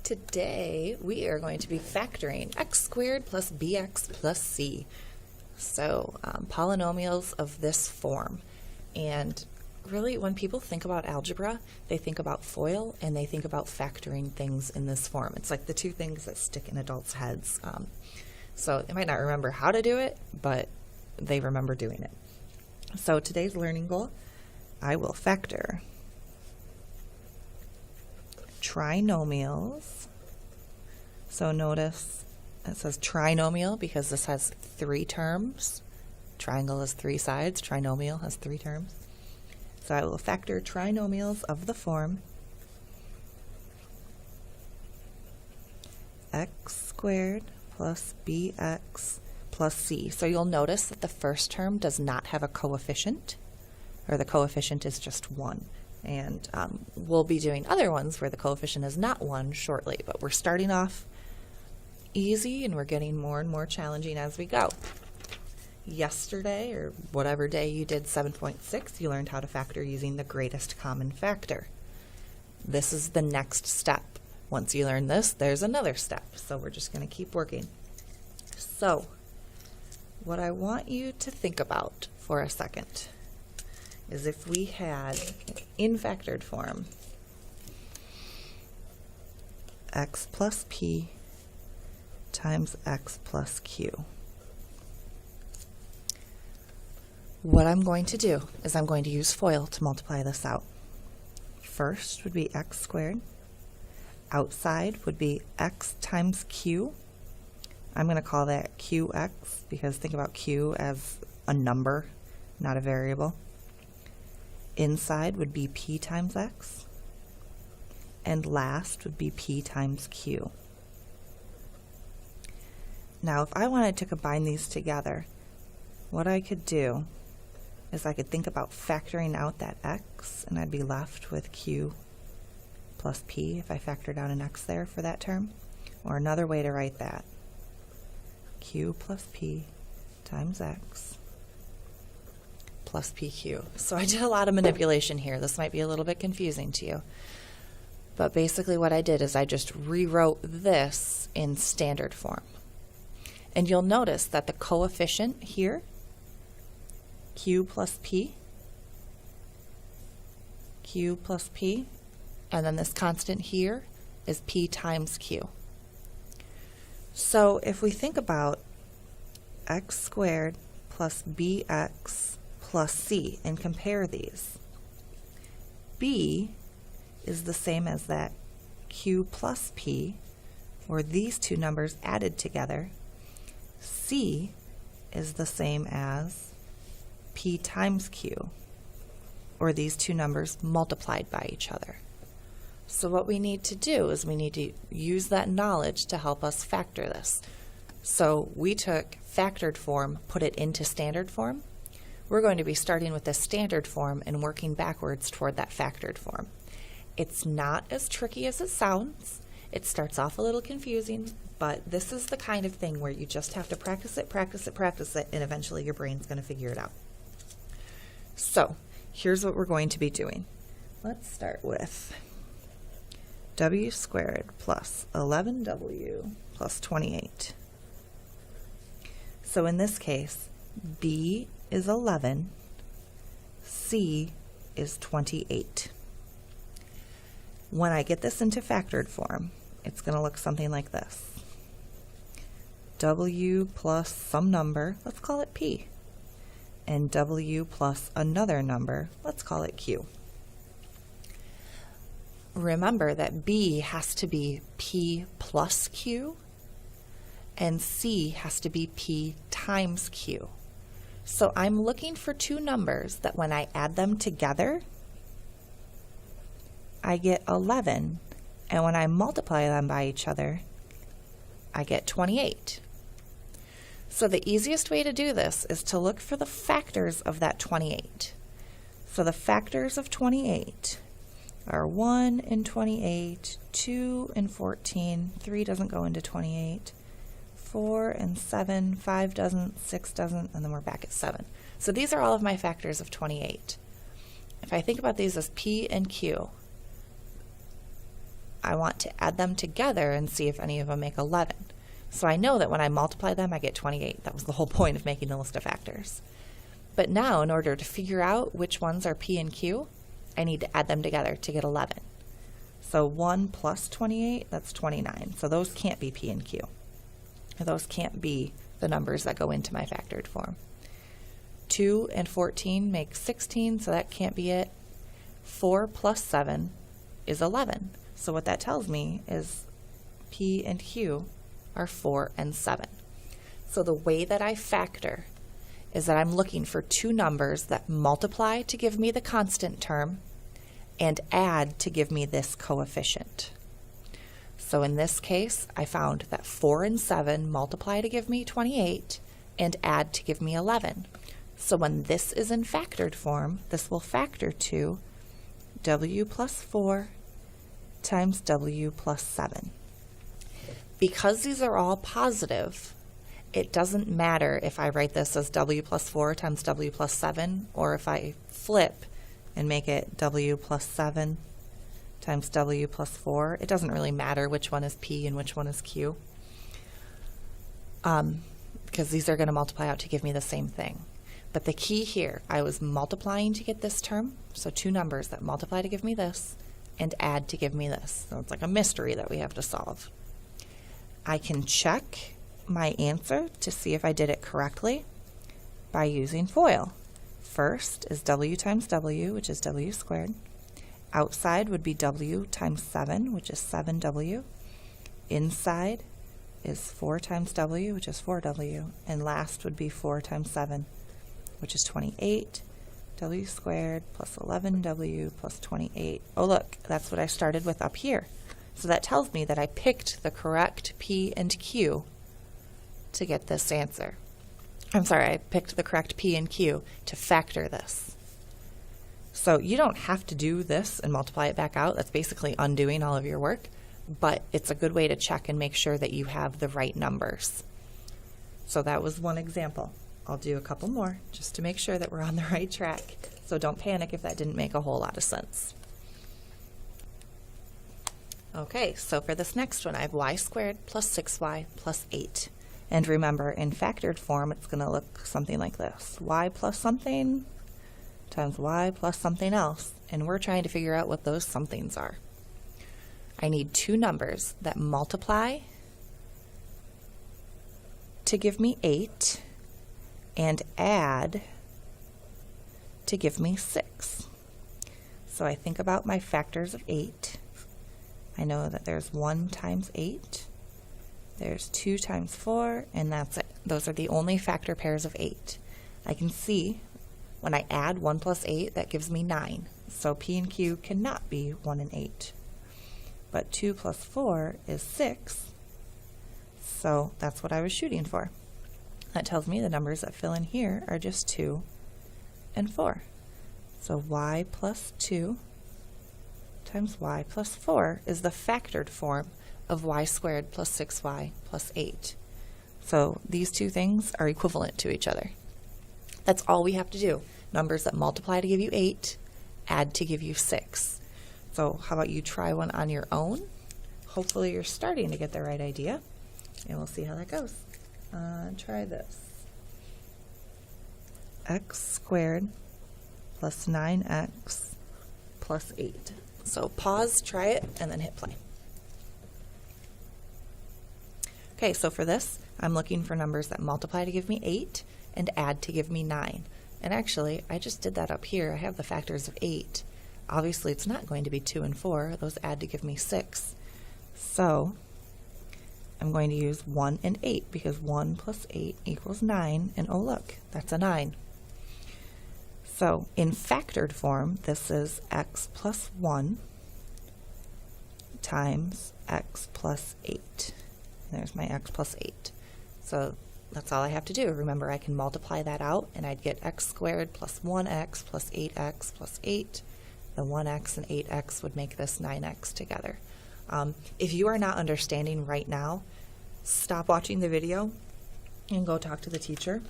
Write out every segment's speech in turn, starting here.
Today we are going to be factoring x squared plus bx plus c. So polynomials of this form. And really when people think about algebra, they think about FOIL and they think about factoring things in this form. It's like the two things that stick in adults' heads. So they might not remember how to do it, but they remember doing it. So today's learning goal, I will factor trinomials. So notice it says trinomial because this has three terms. Triangle has three sides, trinomial has three terms. So I will factor trinomials of the form x squared plus bx plus c. So you'll notice that the first term does not have a coefficient, or the coefficient is just 1. And we'll be doing other ones where the coefficient is not 1 shortly, but we're starting off easy and we're getting more and more challenging as we go. Yesterday, or whatever day you did 7.6, you learned how to factor using the greatest common factor. This is the next step. Once you learn this, there's another step. So we're just going to keep working. So what I want you to think about for a second is if we had, in factored form, x plus p times x plus q. What I'm going to do is I'm going to use FOIL to multiply this out. First would be x squared. Outside would be x times q. I'm going to call that qx because think about q as a number, not a variable. Inside would be p times x. And last would be p times q. Now if I wanted to combine these together, what I could do is I could think about factoring out that x, and I'd be left with q plus p if I factored out an x there for that term. Or another way to write that, q plus p times x plus pq. So I did a lot of manipulation here. This might be a little bit confusing to you. But basically what I did is I just rewrote this in standard form. And you'll notice that the coefficient here, q plus p, and then this constant here is p times q. So if we think about x squared plus bx plus c and compare these, b is the same as that q plus p, or these two numbers added together. C is the same as p times q, or these two numbers multiplied by each other. So what we need to do is we need to use that knowledge to help us factor this. So we took factored form, put it into standard form. We're going to be starting with the standard form and working backwards toward that factored form. It's not as tricky as it sounds. It starts off a little confusing, but this is the kind of thing where you just have to practice it, and eventually your brain's going to figure it out. So here's what we're going to be doing. Let's start with w squared plus 11w plus 28. So in this case, b is 11, c is 28. When I get this into factored form, it's going to look something like this. W plus some number, let's call it p, and w plus another number, let's call it q. Remember that b has to be p plus q, and c has to be p times q. So I'm looking for two numbers that when I add them together, I get 11, and when I multiply them by each other, I get 28. So the easiest way to do this is to look for the factors of that 28. So the factors of 28 are 1 and 28, 2 and 14, 3 doesn't go into 28, 4 and 7, 5 doesn't, 6 doesn't, and then we're back at 7. So these are all of my factors of 28. If I think about these as P and Q, I want to add them together and see if any of them make 11. So I know that when I multiply them, I get 28. That was the whole point of making the list of factors. But now, in order to figure out which ones are P and Q, I need to add them together to get 11. So 1 plus 28, that's 29. So those can't be P and Q. Those can't be the numbers that go into my factored form. 2 and 14 make 16, so that can't be it. 4 plus 7 is 11. So what that tells me is P and Q are 4 and 7. So the way that I factor is that I'm looking for two numbers that multiply to give me the constant term and add to give me this coefficient. So in this case, I found that 4 and 7 multiply to give me 28 and add to give me 11. So when this is in factored form, this will factor to W plus 4 times W plus 7. Because these are all positive, it doesn't matter if I write this as W plus 4 times W plus 7, or if I flip and make it W plus 7 times W plus 4. It doesn't really matter which one is P and which one is Q, because these are going to multiply out to give me the same thing. But the key here, I was multiplying to get this term, so two numbers that multiply to give me this and add to give me this. So it's like a mystery that we have to solve. I can check my answer to see if I did it correctly by using FOIL. First is W times W, which is W squared. Outside would be W times 7, which is 7W. Inside is 4 times W, which is 4W. And last would be 4 times 7, which is 28. W squared plus 11W plus 28. Oh look, that's what I started with up here. So that tells me that I picked the correct P and Q to get this answer. I'm sorry, I picked the correct P and Q to factor this. So you don't have to do this and multiply it back out. That's basically undoing all of your work, but it's a good way to check and make sure that you have the right numbers. So that was one example. I'll do a couple more just to make sure that we're on the right track. So don't panic if that didn't make a whole lot of sense. Okay, so for this next one, I have y squared plus 6y plus 8. And remember, in factored form, it's going to look something like this. Y plus something times y plus something else. And we're trying to figure out what those somethings are. I need two numbers that multiply to give me 8 and add to give me 6. So I think about my factors of 8. I know that there's 1 times 8, there's 2 times 4, and that's it. Those are the only factor pairs of 8. I can see when I add 1 plus 8, that gives me 9. So P and Q cannot be 1 and 8. But 2 plus 4 is 6, so that's what I was shooting for. That tells me the numbers that fill in here are just 2 and 4. So y plus 2 times y plus 4 is the factored form of y squared plus 6y plus 8. So these two things are equivalent to each other. That's all we have to do. Numbers that multiply to give you 8, add to give you 6. So how about you try one on your own? Hopefully you're starting to get the right idea, and we'll see how that goes. Try this. X squared plus 9x plus 8. So pause, try it, and then hit play. Okay, so for this, I'm looking for numbers that multiply to give me 8 and add to give me 9. And actually, I just did that up here. I have the factors of 8. Obviously, it's not going to be 2 and 4. Those add to give me 6. So I'm going to use 1 and 8 because 1 plus 8 equals 9. And oh look, that's a 9. So in factored form, this is x plus 1 times x plus 8. There's my x plus 8. So that's all I have to do. Remember, I can multiply that out, and I'd get x squared plus 1x plus 8x plus 8. The 1x and 8x would make this 9x together. If you are not understanding right now, stop watching the video and go talk to the teacher,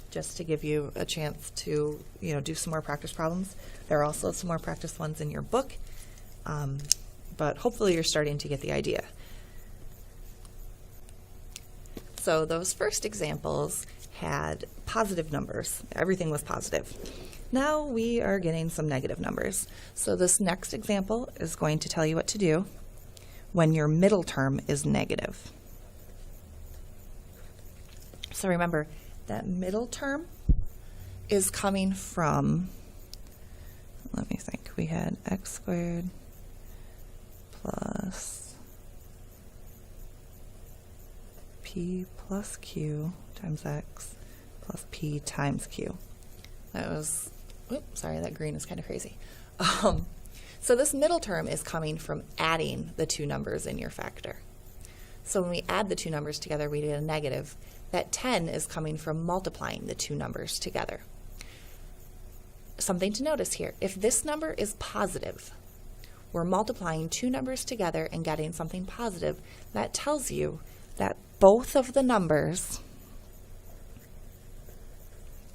just to give you a chance to, do some more practice problems. There are also some more practice ones in your book. but hopefully you're starting to get the idea. So those first examples had positive numbers. Everything was positive. Now we are getting some negative numbers. So this next example is going to tell you what to do when your middle term is negative. So remember, that middle term is coming from, let me think, we had x squared plus p plus q times x plus p times q. That was, oops, sorry, that green is kind of crazy. So this middle term is coming from adding the two numbers in your factor. So when we add the two numbers together, we get a negative. That 10 is coming from multiplying the two numbers together. Something to notice here, if this number is positive, we're multiplying two numbers together and getting something positive. That tells you that both of the numbers,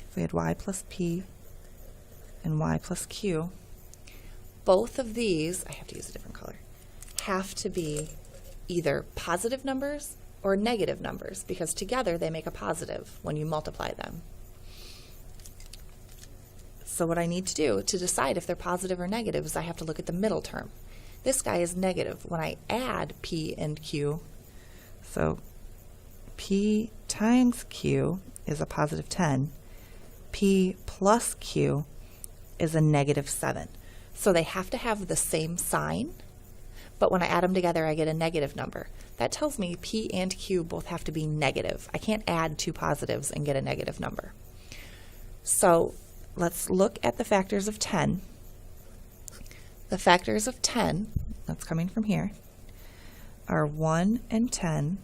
if we had y plus p and y plus q, both of these, I have to use a different color, have to be either positive numbers or negative numbers, because together they make a positive when you multiply them. So what I need to do to decide if they're positive or negative is I have to look at the middle term. This guy is negative. When I add p and q, so p times q is a positive 10, p plus q is a negative 7. So they have to have the same sign, but when I add them together I get a negative number. That tells me p and q both have to be negative. I can't add two positives and get a negative number. So let's look at the factors of 10. The factors of 10, that's coming from here, are 1 and 10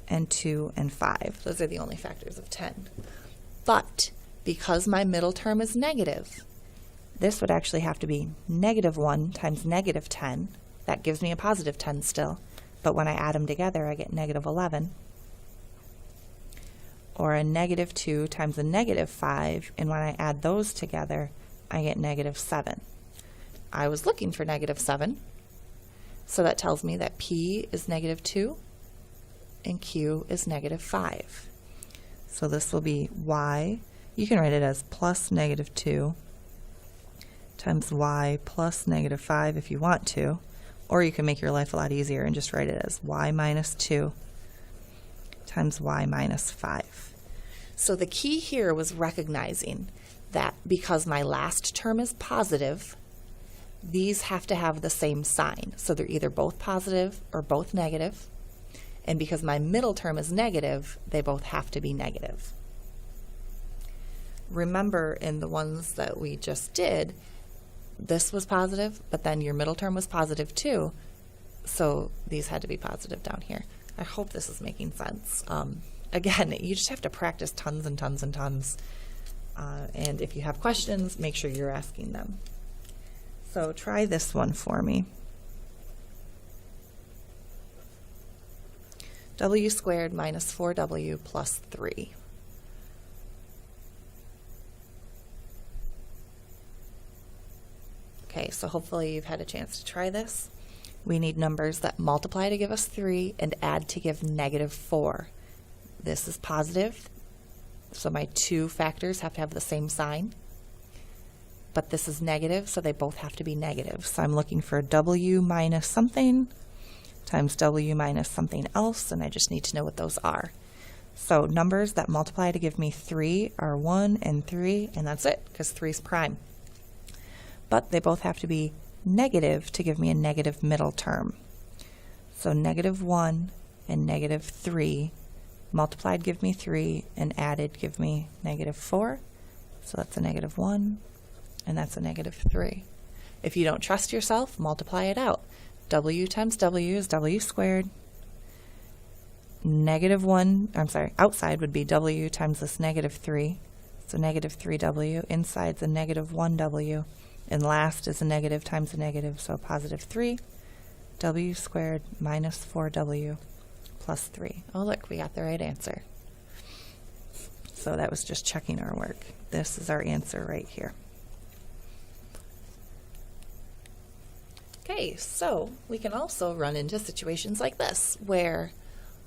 and 2 and 5. Those are the only factors of 10. But because my middle term is negative, this would actually have to be negative 1 times negative 10. That gives me a positive 10 still. But when I add them together, I get negative 11. Or a negative 2 times a negative 5, and when I add those together, I get negative 7. I was looking for negative 7, so that tells me that p is negative 2 and q is negative 5. So this will be y, you can write it as plus negative 2 times y plus negative 5 if you want to, or you can make your life a lot easier and just write it as y minus 2 times y minus 5. So the key here was recognizing that because my last term is positive, these have to have the same sign. So they're either both positive or both negative. And because my middle term is negative, they both have to be negative. Remember, in the ones that we just did, this was positive, but then your middle term was positive too, so these had to be positive down here. I hope this is making sense. Again, you just have to practice tons and tons and tons, and if you have questions, make sure you're asking them. So try this one for me. W squared minus 4w plus 3. Okay, so hopefully you've had a chance to try this. We need numbers that multiply to give us 3 and add to give negative 4. This is positive, so my two factors have to have the same sign. But this is negative, so they both have to be negative. So I'm looking for w minus something times w minus something else, and I just need to know what those are. So numbers that multiply to give me 3 are 1 and 3, and that's it, because 3 is prime. But they both have to be negative to give me a negative middle term. So negative 1 and negative 3 multiplied give me 3, and added give me negative 4. So that's a negative 1, and that's a negative 3. If you don't trust yourself, multiply it out. W times w is w squared. Negative 1, I'm sorry, outside would be w times this negative 3. So negative 3w. Inside's a negative 1w. And last is a negative times a negative, so positive 3. W squared minus 4w plus 3. Oh, look, we got the right answer. So that was just checking our work. This is our answer right here. Okay. Okay, so we can also run into situations like this where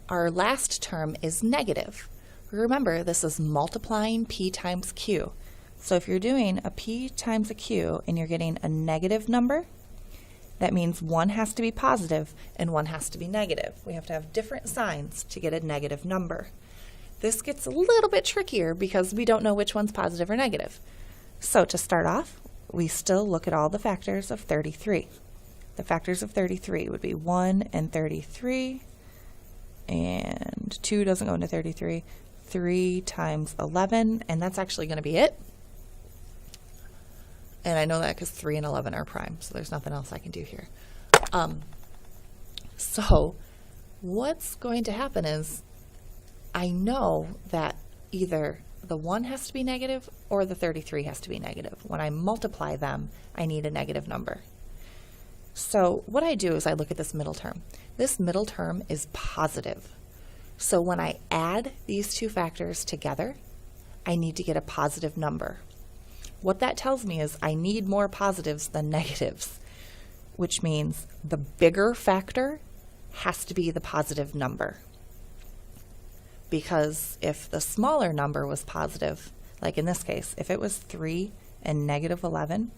our last term is negative. Remember, this is multiplying p times q. So if you're doing a p times a q and you're getting a negative number, that means one has to be positive and one has to be negative. We have to have different signs to get a negative number. This gets a little bit trickier because we don't know which one's positive or negative. So to start off, we still look at all the factors of 33. The factors of 33 would be 1 and 33, and 2 doesn't go into 33. 3 times 11, and that's actually going to be it. And I know that because 3 and 11 are prime, so there's nothing else I can do here. So what's going to happen is I know that either the 1 has to be negative or the 33 has to be negative. When I multiply them, I need a negative number. So what I do is I look at this middle term. This middle term is positive. So when I add these two factors together, I need to get a positive number. What that tells me is I need more positives than negatives, which means the bigger factor has to be the positive number. Because if the smaller number was positive, like in this case, if it was 3 and negative 11,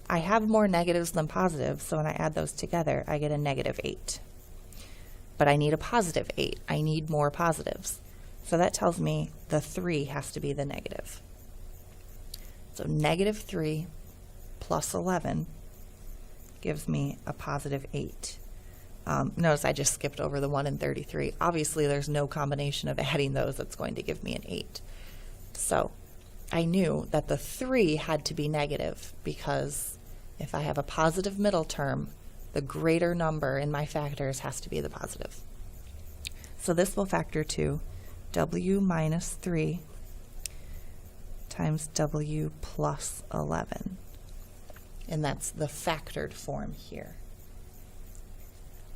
I have more negatives than positives, so when I add those together, I get a negative 8. But I need a positive 8. I need more positives. So that tells me the 3 has to be the negative. So negative 3 plus 11 gives me a positive 8. Notice I just skipped over the 1 and 33. Obviously, there's no combination of adding those that's going to give me an 8. So I knew that the 3 had to be negative because if I have a positive middle term, the greater number in my factors has to be the positive. So this will factor to w minus 3 times w plus 11. And that's the factored form here.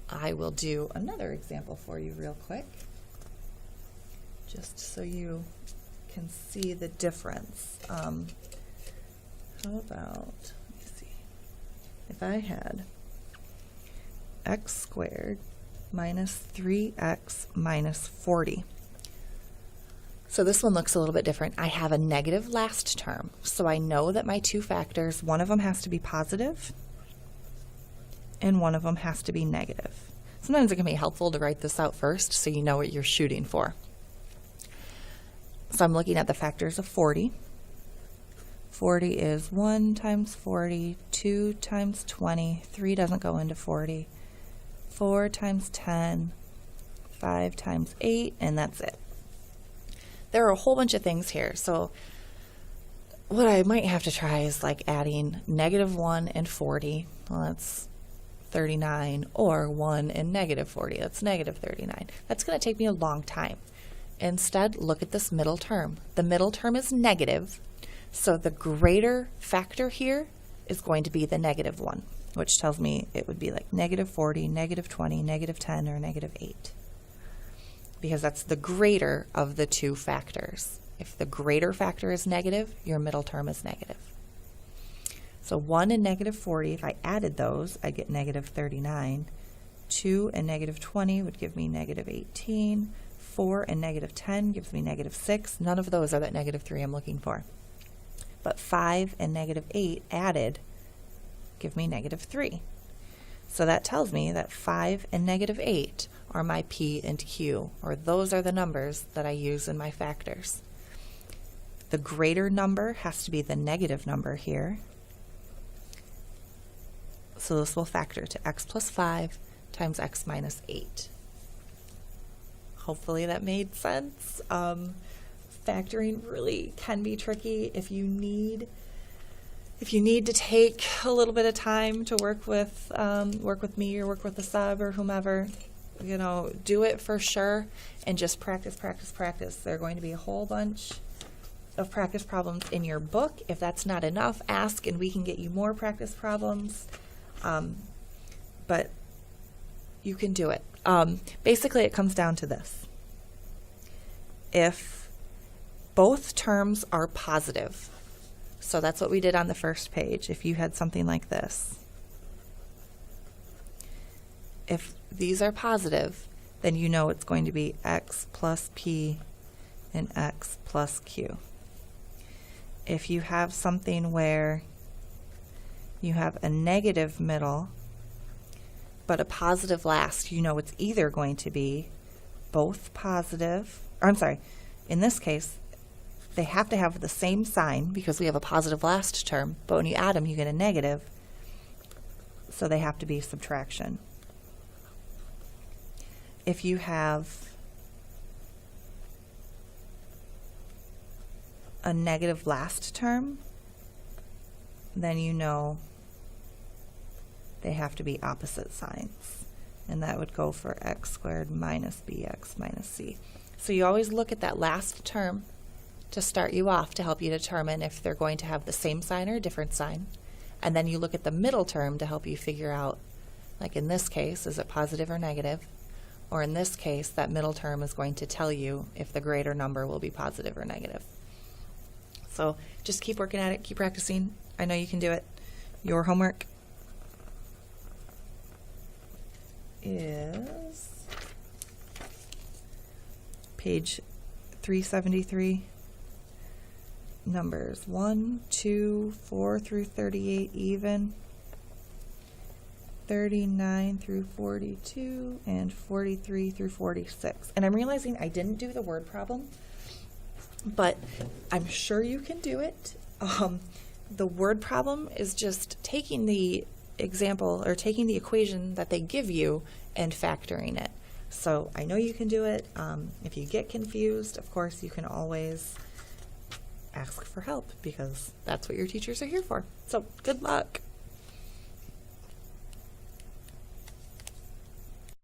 I will do another example for you real quick, just so you can see the difference. How about, let me see, if I had x squared minus 3x minus 40. So this one looks a little bit different. I have a negative last term, so I know that my two factors, one of them has to be positive and one of them has to be negative. Sometimes it can be helpful to write this out first so you know what you're shooting for. So I'm looking at the factors of 40. 40 is 1 times 40, 2 times 20, 3 doesn't go into 40, 4 times 10, 5 times 8, and that's it. There are a whole bunch of things here, so what I might have to try is like adding negative 1 and 40, well that's 39, or 1 and negative 40, that's negative 39. That's going to take me a long time. Instead, look at this middle term. The middle term is negative, so the greater factor here is going to be the negative one, which tells me it would be like negative 40, negative 20, negative 10, or negative 8. Because that's the greater of the two factors. If the greater factor is negative, your middle term is negative. So 1 and negative 40, if I added those, I'd get negative 39. 2 and negative 20 would give me negative 18. 4 and negative 10 gives me negative 6. None of those are that negative 3 I'm looking for. But 5 and negative 8 added give me negative 3. So that tells me that 5 and negative 8 are my P and Q, or those are the numbers that I use in my factors. The greater number has to be the negative number here. So this will factor to x plus 5 times x minus 8. Hopefully that made sense. Factoring really can be tricky if you need to take a little bit of time to work with me or work with the sub or whomever. You know, do it for sure and just practice, practice, practice. There are going to be a whole bunch of practice problems in your book. If that's not enough, ask and we can get you more practice problems. But you can do it. Basically, it comes down to this. If both terms are positive, so that's what we did on the first page. If you had something like this, if these are positive, then you know it's going to be x plus p and x plus q. If you have something where you have a negative middle but a positive last, you know it's either going to be both positive, or I'm sorry, in this case, they have to have the same sign because we have a positive last term, but when you add them, you get a negative, so they have to be subtraction. If you have a negative last term, then you know they have to be opposite signs, and that would go for x squared minus bx minus c. So you always look at that last term to start you off to help you determine if they're going to have the same sign or a different sign, and then you look at the middle term to help you figure out, like in this case, is it positive or negative, or in this case, that middle term is going to tell you if the greater number will be positive or negative. So just keep working at it, keep practicing. I know you can do it. Your homework is page 373, numbers 1, 2, 4 through 38 even, 39 through 42, and 43 through 46. And I'm realizing I didn't do the word problem, but I'm sure you can do it. The word problem is just taking the example or taking the equation that they give you and factoring it. So I know you can do it. If you get confused, of course, you can always ask for help because that's what your teachers are here for. So good luck.